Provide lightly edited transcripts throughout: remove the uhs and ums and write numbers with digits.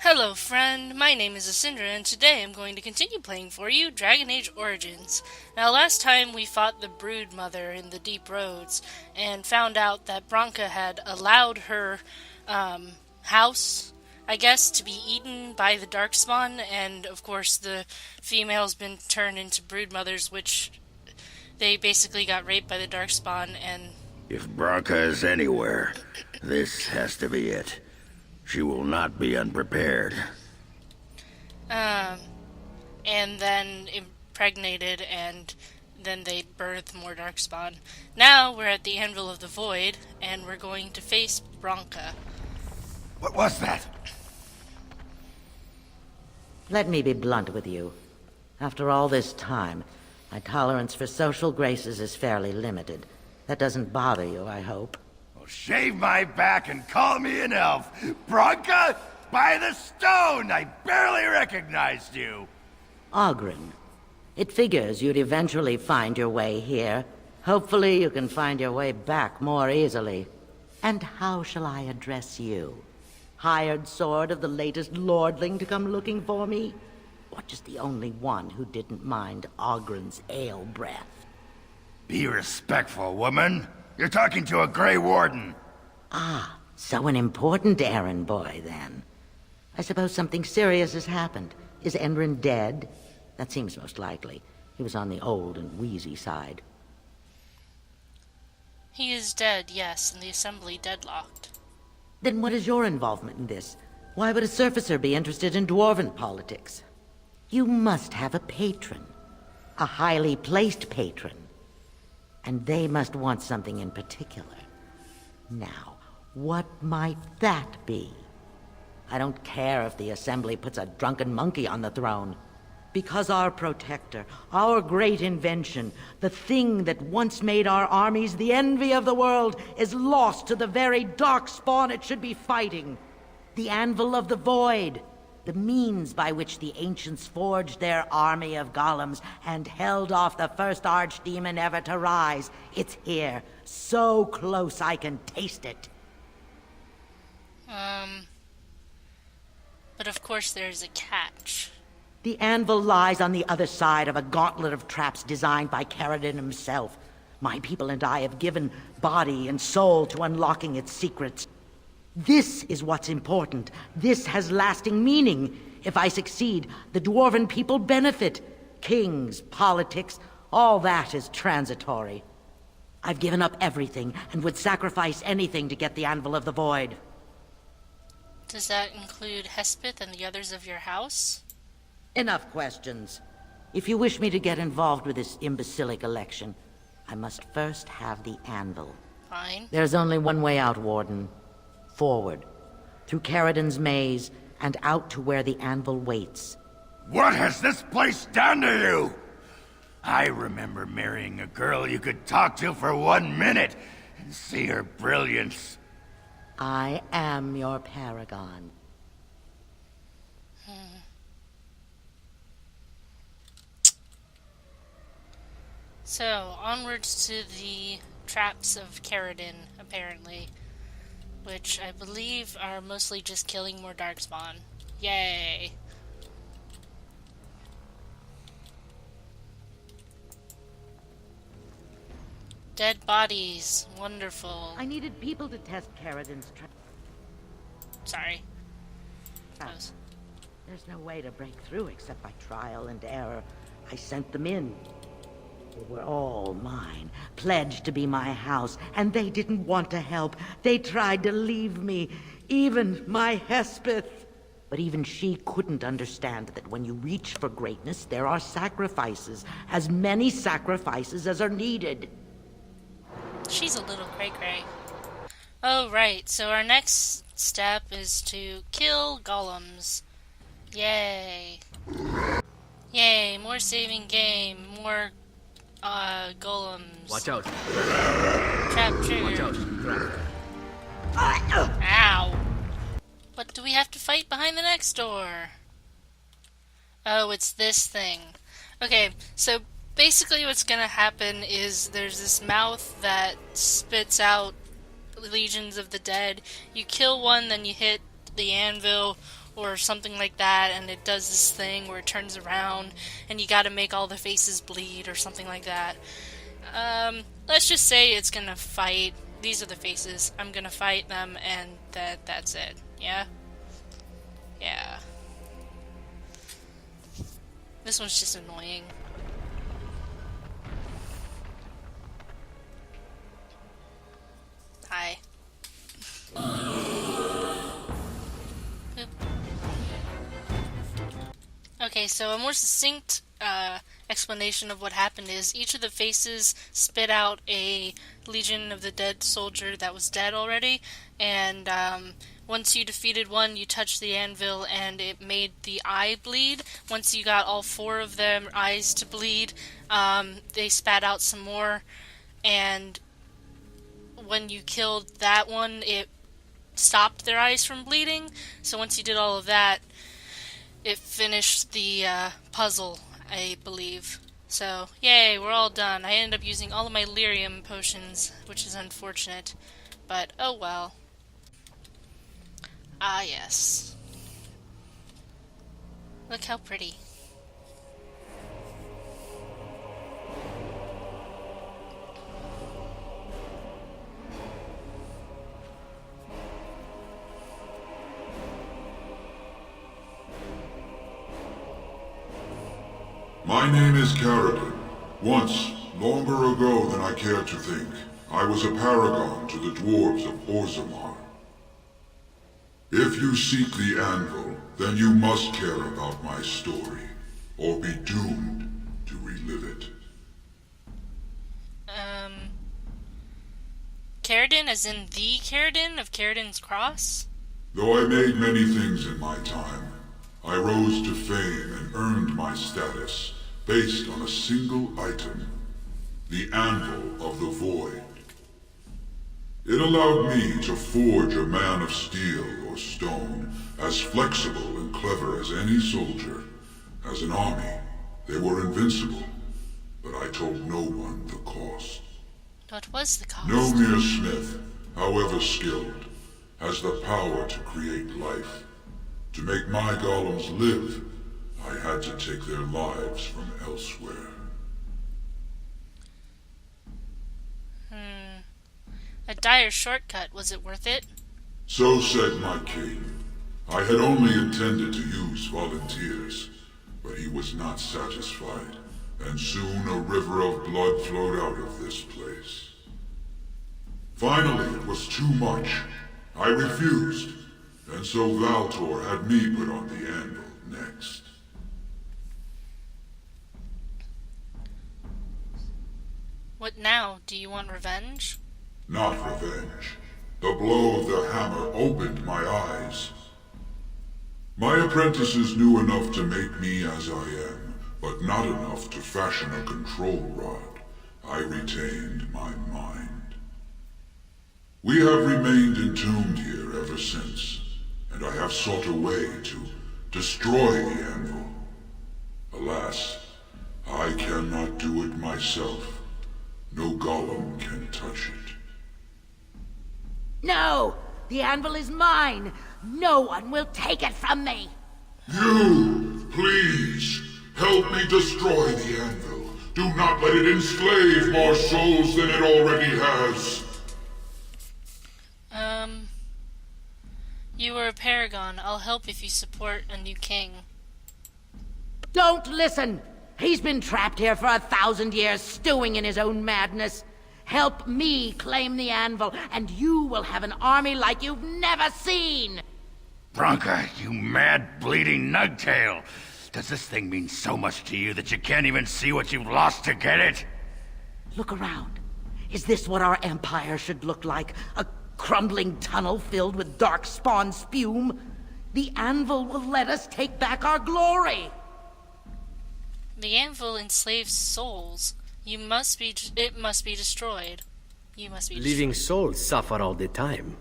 Hello friend, my name is Asindra and today I'm going to continue playing for you Dragon Age Origins. Now last time we fought the Brood Mother in the Deep Roads and found out that Branka had allowed her house, I guess, to be eaten by the Darkspawn, and of course the female's been turned into Brood Mothers, which they basically got raped by the Darkspawn. And if Branka is anywhere, this has to be it. She will not be unprepared. And then impregnated, and then they birth more Darkspawn. Now we're at the Anvil of the Void, and we're going to face Branka. What was that? Let me be blunt with you. After all this time, my tolerance for social graces is fairly limited. That doesn't bother you, I hope. Well, shave my back and call me an elf. Branka, by the stone! I barely recognized you. Oghren. It figures you'd eventually find your way here. Hopefully you can find your way back more easily. And how shall I address you? Hired sword of the latest lordling to come looking for me? Or just the only one who didn't mind Oghren's ale breath? Be respectful, woman. You're talking to a Grey Warden. Ah, so an important errand boy, then. I suppose something serious has happened. Is Endrin dead? That seems most likely. He was on the old and wheezy side. He is dead, yes, and the Assembly deadlocked. Then what is your involvement in this? Why would a surfacer be interested in dwarven politics? You must have a patron. A highly placed patron. And they must want something in particular. Now, what might that be? I don't care if the Assembly puts a drunken monkey on the throne. Because our protector, our great invention, the thing that once made our armies the envy of the world, is lost to the very darkspawn it should be fighting. The Anvil of the Void. The means by which the ancients forged their army of golems and held off the first archdemon ever to rise. It's here, so close I can taste it. But of course there's a catch. The anvil lies on the other side of a gauntlet of traps designed by Ferelden himself. My people and I have given body and soul to unlocking its secrets. This is what's important. This has lasting meaning. If I succeed, the dwarven people benefit. Kings, politics, all that is transitory. I've given up everything and would sacrifice anything to get the Anvil of the Void. Does that include Hespith and the others of your house? Enough questions. If you wish me to get involved with this imbecilic election, I must first have the Anvil. Fine. There's only one way out, Warden. Forward, through Ferelden's maze, and out to where the Anvil waits. What has this place done to you? I remember marrying a girl you could talk to for 1 minute and see her brilliance. I am your paragon. So, onwards to the traps of Ferelden, apparently. Which I believe are mostly just killing more Darkspawn. Yay! Dead bodies. Wonderful. I needed people to test Ferelden's Sorry. traps. There's no way to break through except by trial and error. I sent them in. They were all mine, pledged to be my house, and they didn't want to help. They tried to leave me, even my Hespith. But even she couldn't understand that when you reach for greatness, there are sacrifices, as many sacrifices as are needed. She's a little cray-cray. Oh, right. So our next step is to kill golems. Yay. Yay, more saving game, more golems. Watch out. Trap trigger. Watch out. Ow. What do we have to fight behind the next door? Oh, it's this thing. Okay, so basically what's gonna happen is there's this mouth that spits out legions of the dead. You kill one, then you hit the anvil, or something like that, and it does this thing where it turns around and you gotta make all the faces bleed or something like that. Let's just say it's gonna fight. These are the faces. I'm gonna fight them, and that's it. Yeah? Yeah. This one's just annoying. Hi. Oop. Okay, so a more succinct explanation of what happened is each of the faces spit out a Legion of the Dead soldier that was dead already, and once you defeated one, you touched the anvil and it made the eye bleed. Once you got all 4 of their eyes to bleed, they spat out some more, and when you killed that one, it stopped their eyes from bleeding. So once you did all of that, it finished the puzzle, I believe. So, yay, we're all done. I ended up using all of my lyrium potions, which is unfortunate. But, oh well. Ah, yes. Look how pretty. My name is Ferelden. Once, longer ago than I care to think, I was a paragon to the dwarves of Orzammar. If you seek the anvil, then you must care about my story, or be doomed to relive it. Ferelden, as in the Ferelden of Ferelden's Cross? Though I made many things in my time, I rose to fame and earned my status based on a single item, the Anvil of the Void. It allowed me to forge a man of steel or stone, as flexible and clever as any soldier. As an army, they were invincible, but I told no one the cost. What was the cost? No mere smith, however skilled, has the power to create life. To make my golems live, I had to take their lives from elsewhere. A dire shortcut. Was it worth it? So said my king. I had only intended to use volunteers, but he was not satisfied, and soon a river of blood flowed out of this place. Finally, it was too much. I refused, and so Valtor had me put on the anvil next. What now? Do you want revenge? Not revenge. The blow of the hammer opened my eyes. My apprentices knew enough to make me as I am, but not enough to fashion a control rod. I retained my mind. We have remained entombed here ever since, and I have sought a way to destroy the anvil. Alas, I cannot do it myself. No golem can touch it. No! The anvil is mine! No one will take it from me! You, please, help me destroy the anvil. Do not let it enslave more souls than it already has. You are a paragon. I'll help if you support a new king. Don't listen! He's been trapped here for 1,000 years, stewing in his own madness. Help me claim the anvil, and you will have an army like you've never seen! Branka, you mad, bleeding nugtail! Does this thing mean so much to you that you can't even see what you've lost to get it? Look around. Is this what our empire should look like? A crumbling tunnel filled with dark spawn spume? The anvil will let us take back our glory! The anvil enslaves souls. It must be destroyed. You must be Living destroyed. souls suffer all the time.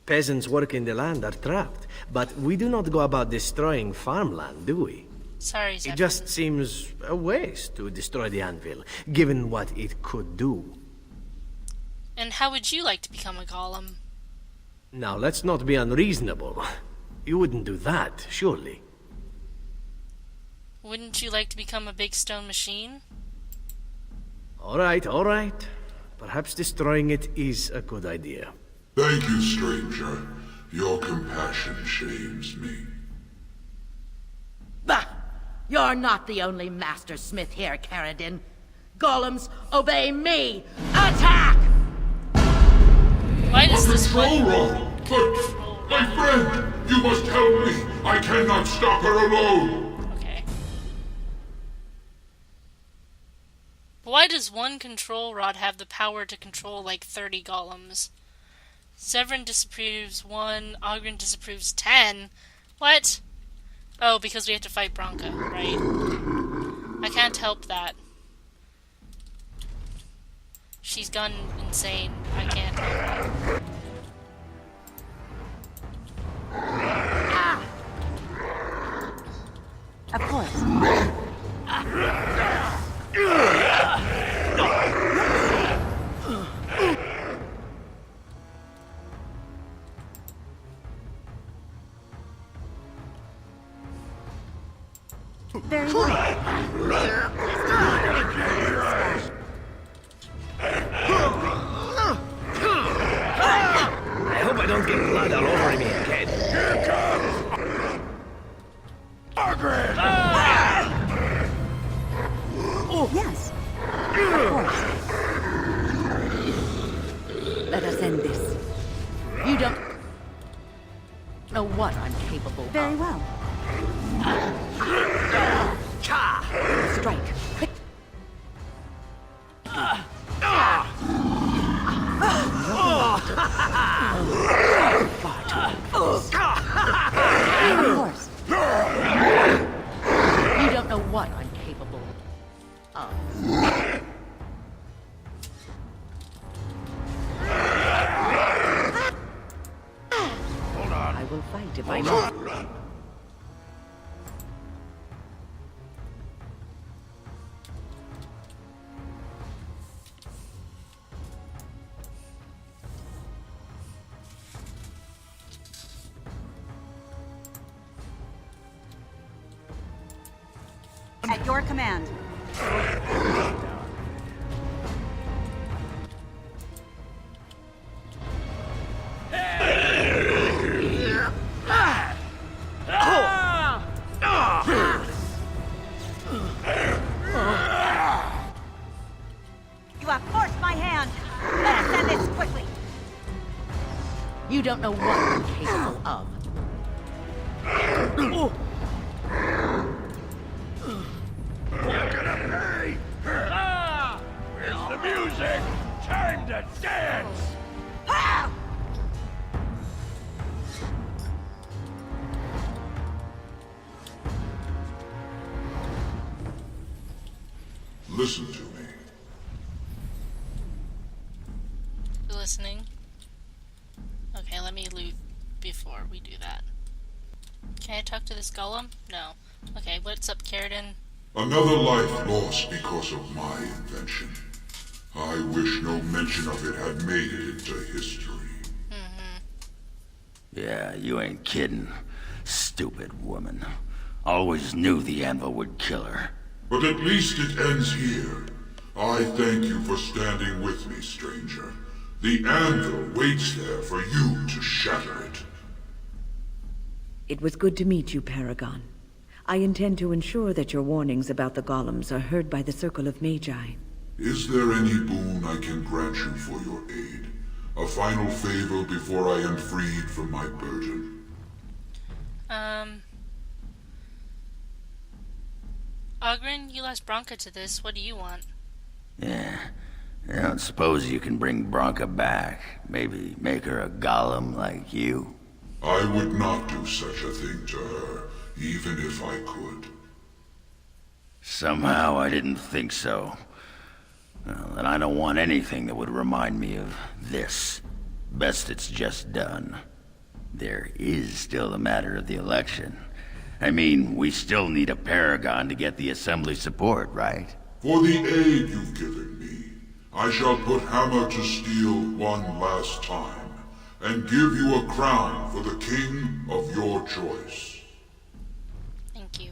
Peasants working the land are trapped, but we do not go about destroying farmland, do we? Sorry, It Zephon. just seems a waste to destroy the anvil, given what it could do. And how would you like to become a golem? Now, let's not be unreasonable. You wouldn't do that, surely. Wouldn't you like to become a big stone machine? All right, all right. Perhaps destroying it is a good idea. Thank you, stranger. Your compassion shames me. Bah! You're not the only master smith here, Ferelden. Golems, obey me! Attack! Why does this Control one... rod! But, my friend, you must help me! I cannot stop her alone! Okay. Why does one control rod have the power to control like 30 golems? Severin disapproves 1, Ogren disapproves 10. What? Oh, because we have to fight Branka, right? I can't help that. She's gone insane. I can't help that. Of course. Very well. I hope I don't get blood all over me again. Here comes Ogren! Oh, yes. Of course. Let us end this. You don't know what I'm capable of. Very well. Strike. Quick. Of course. You don't know what I'm capable of. Hold on. I will fight if I must. At your command. You have forced my hand. Let us end this quickly. You don't know what I'm capable of. You're gonna pay! Where's the music? Time to dance! Listen to me. You listening? Okay, let me loot before we do that. Can I talk to this golem? No. Okay, what's up, Ferelden? Another life lost because of my invention. I wish no mention of it had made it into history. Yeah, you ain't kidding. Stupid woman. Always knew the anvil would kill her. But at least it ends here. I thank you for standing with me, stranger. The anvil waits there for you to shatter it. It was good to meet you, Paragon. I intend to ensure that your warnings about the golems are heard by the Circle of Magi. Is there any boon I can grant you for your aid? A final favor before I am freed from my burden? Ogren, you lost Branka to this. What do you want? Yeah. I don't suppose you can bring Branka back. Maybe make her a golem like you. I would not do such a thing to her, even if I could. Somehow I didn't think so. Well, and I don't want anything that would remind me of this. Best it's just done. There is still the matter of the election. I mean, we still need a paragon to get the Assembly support, right? For the aid you've given me, I shall put hammer to steel one last time. and give you a crown for the king of your choice. Thank you.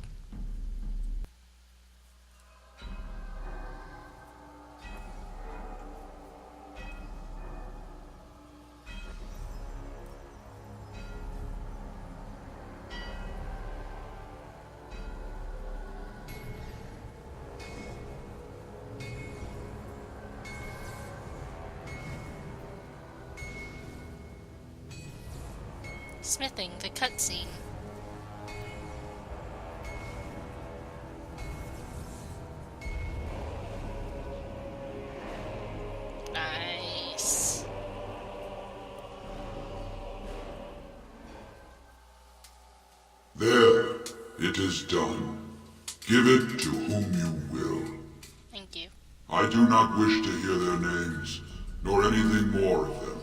Smithing, the cutscene. Nice. There, it is done. Give it to whom you will. Thank you. I do not wish to hear their names, nor anything more of them.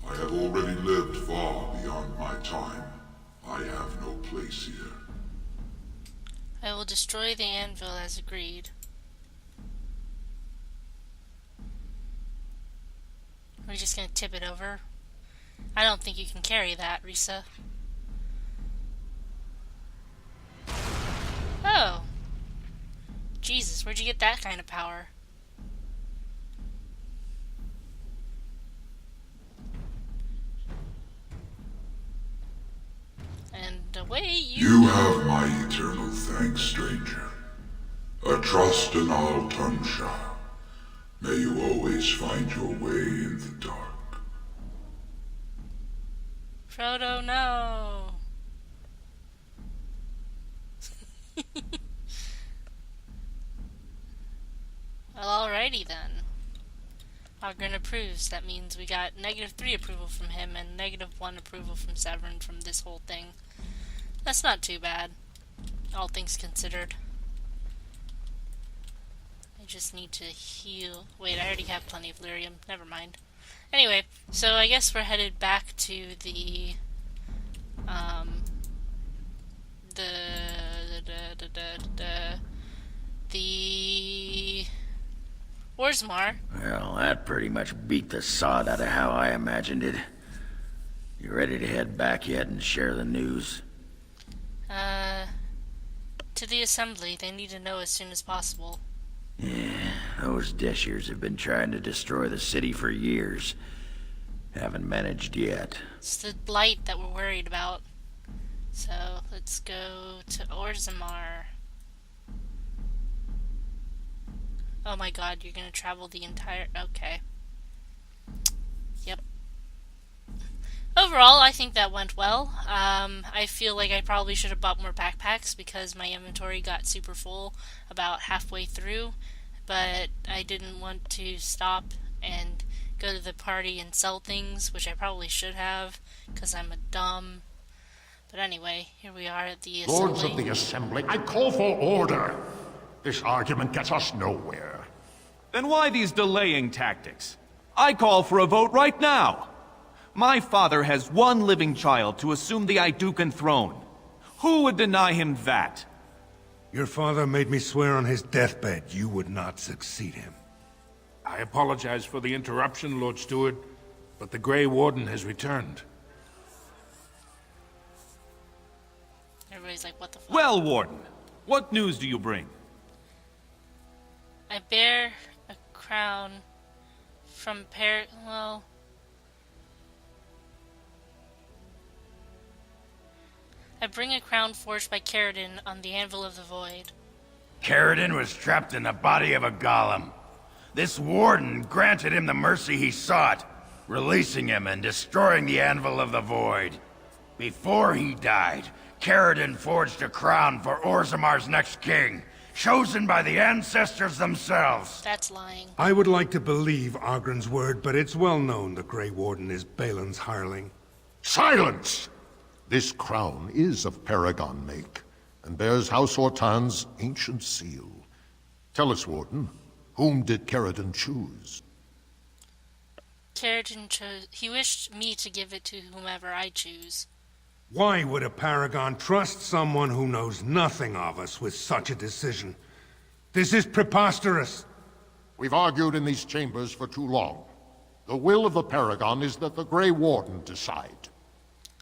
I have already lived far beyond my time. I have no place here. I will destroy the anvil as agreed. Are we just gonna tip it over? I don't think you can carry that, Risa. Oh. Jesus, where'd you get that kind of power? And away You have my eternal thanks, stranger. A trust in all Tunsha. May you always find your way in the dark. Frodo, no. Well, alrighty then. Ogren approves. That means we got -3 approval from him and -1 approval from Severin from this whole thing. That's not too bad, all things considered. I just need to heal. Wait, I already have plenty of lyrium. Never mind. Anyway, so I guess we're headed back to the Orzammar. Well, that pretty much beat the sod out of how I imagined it. You ready to head back yet and share the news? To the assembly. They need to know as soon as possible. Yeah, those Deshers have been trying to destroy the city for years. Haven't managed yet. It's the blight that we're worried about. So, let's go to Orzammar. Oh my god, you're gonna travel the entire... Okay. Yep. Overall, I think that went well. I feel like I probably should have bought more backpacks because my inventory got super full about halfway through, but I didn't want to stop and go to the party and sell things, which I probably should have because I'm a dumb. But anyway, here we are at the assembly. Lords of the Assembly, I call for order. This argument gets us nowhere. Then why these delaying tactics? I call for a vote right now. My father has one living child to assume the Idukan throne. Who would deny him that? Your father made me swear on his deathbed you would not succeed him. I apologize for the interruption, Lord Steward, but the Grey Warden has returned. Everybody's like, what the fuck? Well, Warden, what news do you bring? I bear a crown from I bring a crown forged by Ferelden on the Anvil of the Void. Ferelden was trapped in the body of a golem. This warden granted him the mercy he sought, releasing him and destroying the Anvil of the Void. Before he died, Ferelden forged a crown for Orzammar's next king, chosen by the ancestors themselves. That's lying. I would like to believe Ogren's word, but it's well known the Grey Warden is Balin's hireling. Silence! This crown is of Paragon make, and bears House Ortan's ancient seal. Tell us, Warden, whom did Ferelden choose? Ferelden chose... He wished me to give it to whomever I choose. Why would a Paragon trust someone who knows nothing of us with such a decision? This is preposterous. We've argued in these chambers for too long. The will of the Paragon is that the Grey Warden decide.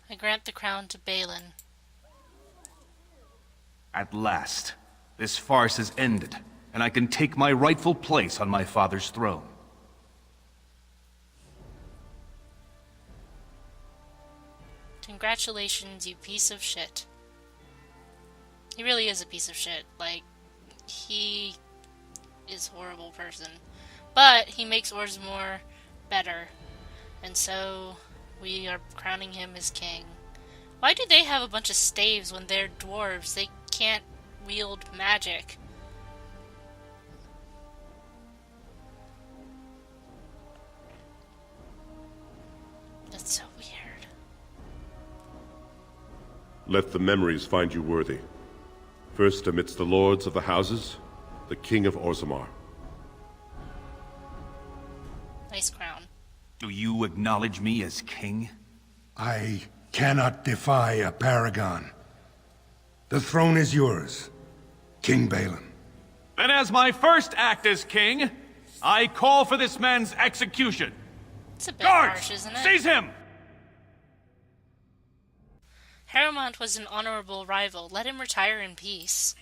I grant the crown to Balin. At last, this farce is ended, and I can take my rightful place on my father's throne. Congratulations, you piece of shit. He really is a piece of shit. Like, he is a horrible person. But he makes Orzammar better. And so, we are crowning him as king. Why do they have a bunch of staves when they're dwarves? They can't wield magic. That's so weird. Let the memories find you worthy. First amidst the lords of the houses, the King of Orzammar. Nice crown. Do you acknowledge me as king? I cannot defy a paragon. The throne is yours, King Balin. Then as my first act as king, I call for this man's execution. It's a bit Guards, harsh, isn't it? seize him! Harrowmont was an honorable rival. Let him retire in peace.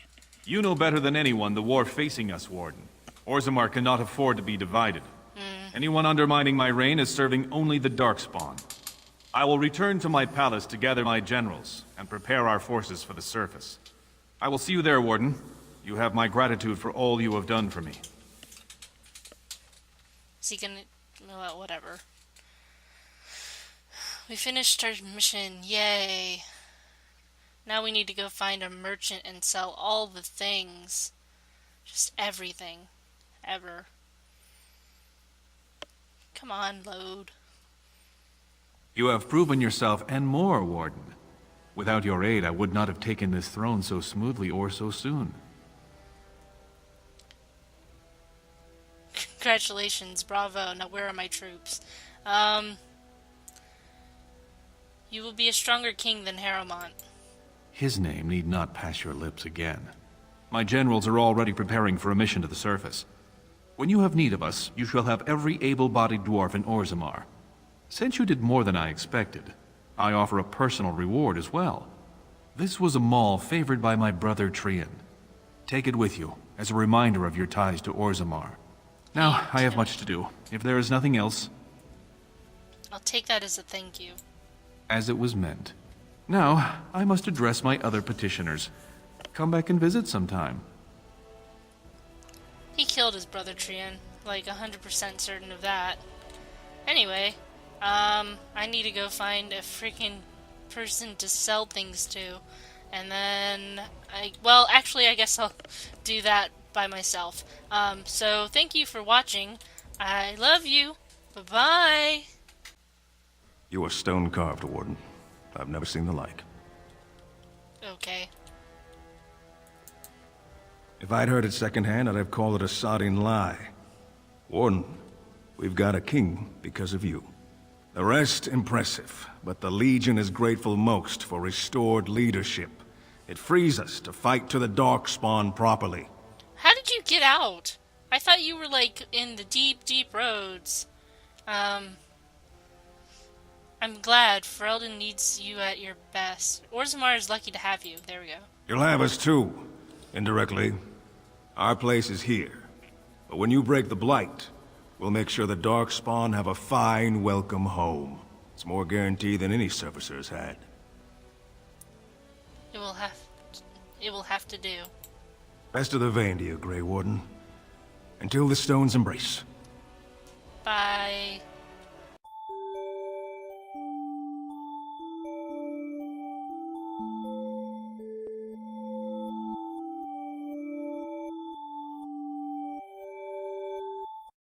You know better than anyone the war facing us, Warden. Orzammar cannot afford to be divided. Anyone undermining my reign is serving only the Darkspawn. I will return to my palace to gather my generals and prepare our forces for the surface. I will see you there, Warden. You have my gratitude for all you have done for me. Is he gonna... well, whatever. We finished our mission. Yay. Now we need to go find a merchant and sell all the things. Just everything. Ever. Come on, load. You have proven yourself and more, Warden. Without your aid, I would not have taken this throne so smoothly or so soon. Congratulations, bravo. Now where are my troops? You will be a stronger king than Harrowmont. His name need not pass your lips again. My generals are already preparing for a mission to the surface. When you have need of us, you shall have every able-bodied dwarf in Orzammar. Since you did more than I expected, I offer a personal reward as well. This was a mall favored by my brother Trian. Take it with you, as a reminder of your ties to Orzammar. Now, I have much to do. If there is nothing else... I'll take that as a thank you. As it was meant. Now, I must address my other petitioners. Come back and visit sometime. He killed his brother Trian. Like, 100% certain of that. Anyway, I need to go find a freaking person to sell things to. And then, actually, I guess I'll do that by myself. So, thank you for watching. I love you. Bye-bye. You are stone-carved, Warden. I've never seen the like. Okay. If I'd heard it secondhand, I'd have called it a sodding lie. Warden, we've got a king because of you. The rest, impressive, but the Legion is grateful most for restored leadership. It frees us to fight to the Darkspawn properly. How did you get out? I thought you were, like, in the deep, deep roads. I'm glad. Ferelden needs you at your best. Orzammar is lucky to have you. There we go. You'll have us too, indirectly. Our place is here. But when you break the blight, we'll make sure the Darkspawn have a fine welcome home. It's more guaranteed than any servicer's had. It will have to do. Best of the vein to you, Grey Warden. Until the stones embrace. Bye.